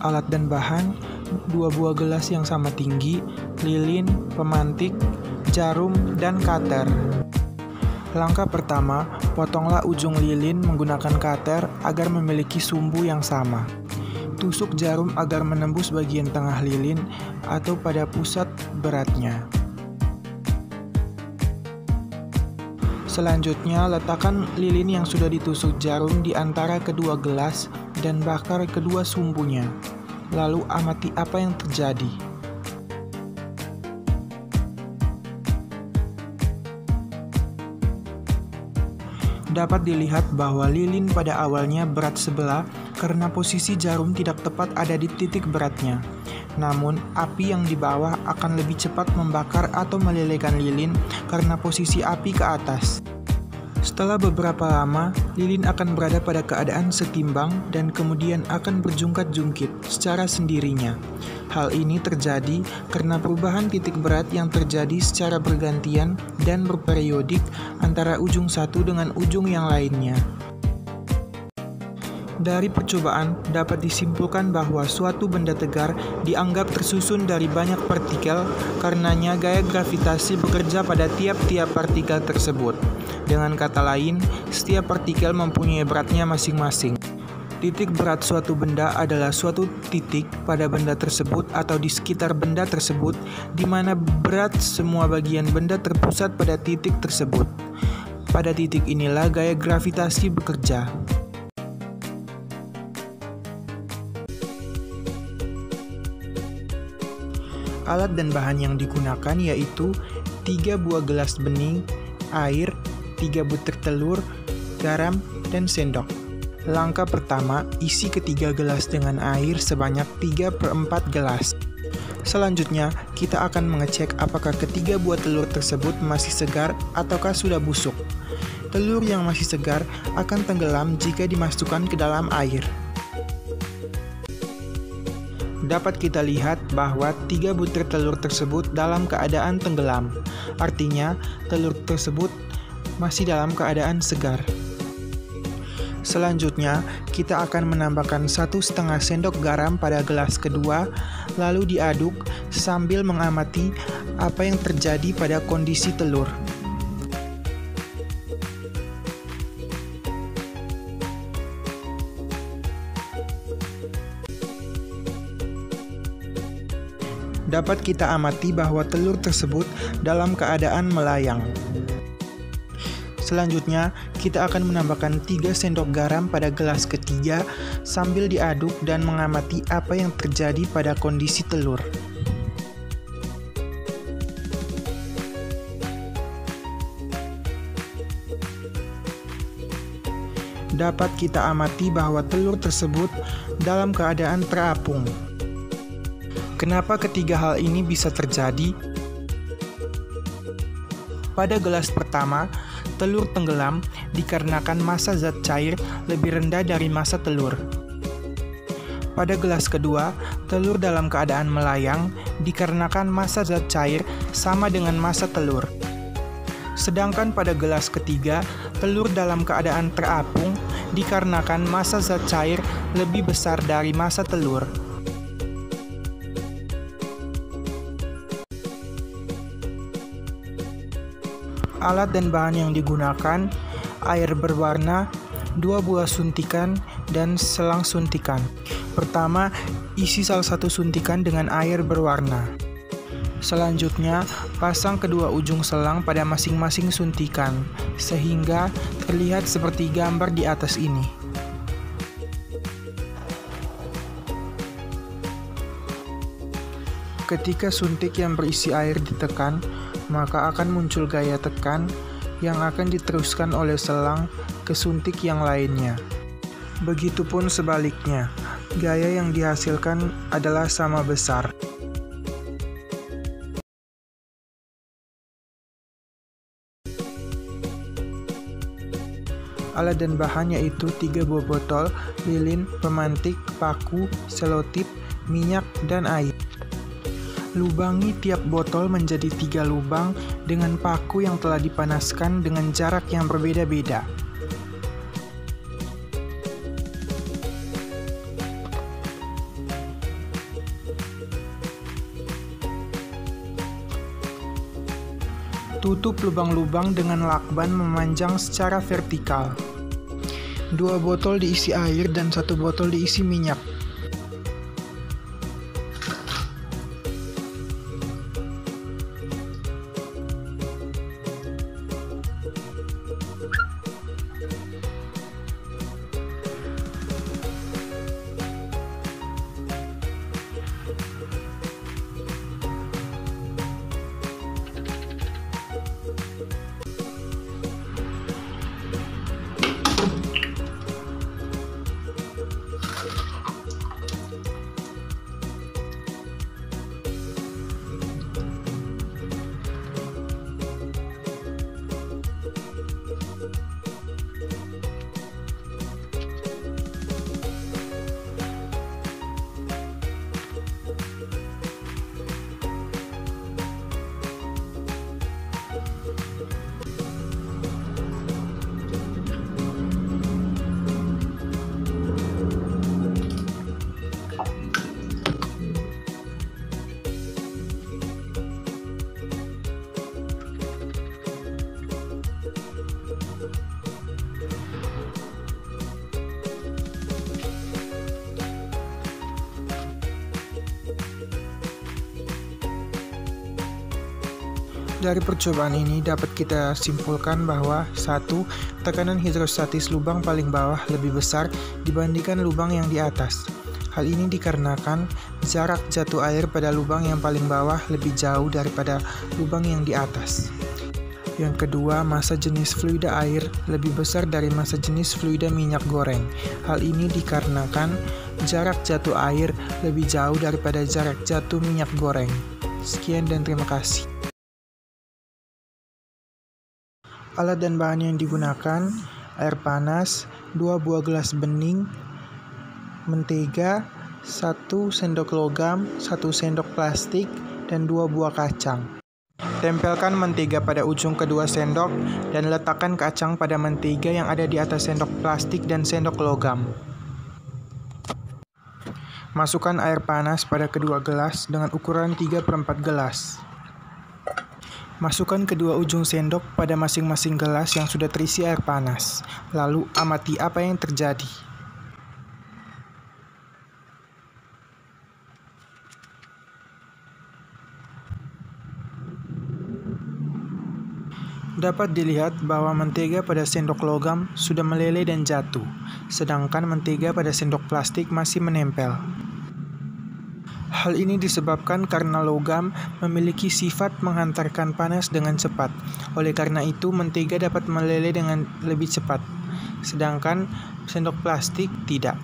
alat dan bahan, 2 buah gelas yang sama tinggi, lilin, pemantik, jarum, dan cutter. Langkah pertama, potonglah ujung lilin menggunakan cutter agar memiliki sumbu yang sama. Tusuk jarum agar menembus bagian tengah lilin atau pada pusat beratnya. Selanjutnya, letakkan lilin yang sudah ditusuk jarum di antara kedua gelas dan bakar kedua sumbunya. Lalu amati apa yang terjadi. Dapat dilihat bahwa lilin pada awalnya berat sebelah karena posisi jarum tidak tepat ada di titik beratnya. Namun, api yang di bawah akan lebih cepat membakar atau melelehkan lilin karena posisi api ke atas. Setelah beberapa lama, lilin akan berada pada keadaan setimbang dan kemudian akan berjungkat-jungkit secara sendirinya. Hal ini terjadi karena perubahan titik berat yang terjadi secara bergantian dan berperiodik antara ujung satu dengan ujung yang lainnya. Dari percobaan, dapat disimpulkan bahwa suatu benda tegar dianggap tersusun dari banyak partikel, karenanya gaya gravitasi bekerja pada tiap-tiap partikel tersebut. Dengan kata lain, setiap partikel mempunyai beratnya masing-masing. Titik berat suatu benda adalah suatu titik pada benda tersebut atau di sekitar benda tersebut, di mana berat semua bagian benda terpusat pada titik tersebut. Pada titik inilah gaya gravitasi bekerja. Alat dan bahan yang digunakan yaitu 3 buah gelas bening, air, 3 butir telur, garam, dan sendok. Langkah pertama, isi ketiga gelas dengan air sebanyak 3/4 gelas. Selanjutnya, kita akan mengecek apakah ketiga buah telur tersebut masih segar ataukah sudah busuk. Telur yang masih segar akan tenggelam jika dimasukkan ke dalam air. Dapat kita lihat bahwa 3 butir telur tersebut dalam keadaan tenggelam. Artinya, telur tersebut masih dalam keadaan segar. Selanjutnya, kita akan menambahkan 1,5 sendok garam pada gelas kedua, lalu diaduk sambil mengamati apa yang terjadi pada kondisi telur. Dapat kita amati bahwa telur tersebut dalam keadaan melayang. Selanjutnya, kita akan menambahkan 3 sendok garam pada gelas ketiga sambil diaduk dan mengamati apa yang terjadi pada kondisi telur. Dapat kita amati bahwa telur tersebut dalam keadaan terapung. Kenapa ketiga hal ini bisa terjadi? Pada gelas pertama, telur tenggelam dikarenakan massa zat cair lebih rendah dari massa telur. Pada gelas kedua, telur dalam keadaan melayang dikarenakan massa zat cair sama dengan massa telur. Sedangkan pada gelas ketiga, telur dalam keadaan terapung dikarenakan massa zat cair lebih besar dari massa telur. Alat dan bahan yang digunakan, air berwarna, 2 buah suntikan, dan selang suntikan. Pertama, isi salah satu suntikan dengan air berwarna. Selanjutnya, pasang kedua ujung selang pada masing-masing suntikan, sehingga terlihat seperti gambar di atas ini. Ketika suntik yang berisi air ditekan, maka akan muncul gaya tekan yang akan diteruskan oleh selang ke suntik yang lainnya. Begitupun sebaliknya, gaya yang dihasilkan adalah sama besar. Alat dan bahan yaitu 3 buah botol, lilin, pemantik, paku, selotip, minyak, dan air. Lubangi tiap botol menjadi 3 lubang dengan paku yang telah dipanaskan dengan jarak yang berbeda-beda. Tutup lubang-lubang dengan lakban memanjang secara vertikal. 2 botol diisi air dan 1 botol diisi minyak. Dari percobaan ini dapat kita simpulkan bahwa 1. Tekanan hidrostatis lubang paling bawah lebih besar dibandingkan lubang yang di atas. Hal ini dikarenakan jarak jatuh air pada lubang yang paling bawah lebih jauh daripada lubang yang di atas. Yang kedua, massa jenis fluida air lebih besar dari massa jenis fluida minyak goreng. Hal ini dikarenakan jarak jatuh air lebih jauh daripada jarak jatuh minyak goreng. Sekian dan terima kasih. Alat dan bahan yang digunakan: air panas, 2 buah gelas bening, mentega, 1 sendok logam, 1 sendok plastik, dan 2 buah kacang. Tempelkan mentega pada ujung kedua sendok dan letakkan kacang pada mentega yang ada di atas sendok plastik dan sendok logam. Masukkan air panas pada kedua gelas dengan ukuran 3/4 gelas. Masukkan kedua ujung sendok pada masing-masing gelas yang sudah terisi air panas. Lalu amati apa yang terjadi. Dapat dilihat bahwa mentega pada sendok logam sudah meleleh dan jatuh, sedangkan mentega pada sendok plastik masih menempel. Hal ini disebabkan karena logam memiliki sifat menghantarkan panas dengan cepat. Oleh karena itu, mentega dapat meleleh dengan lebih cepat, sedangkan sendok plastik tidak.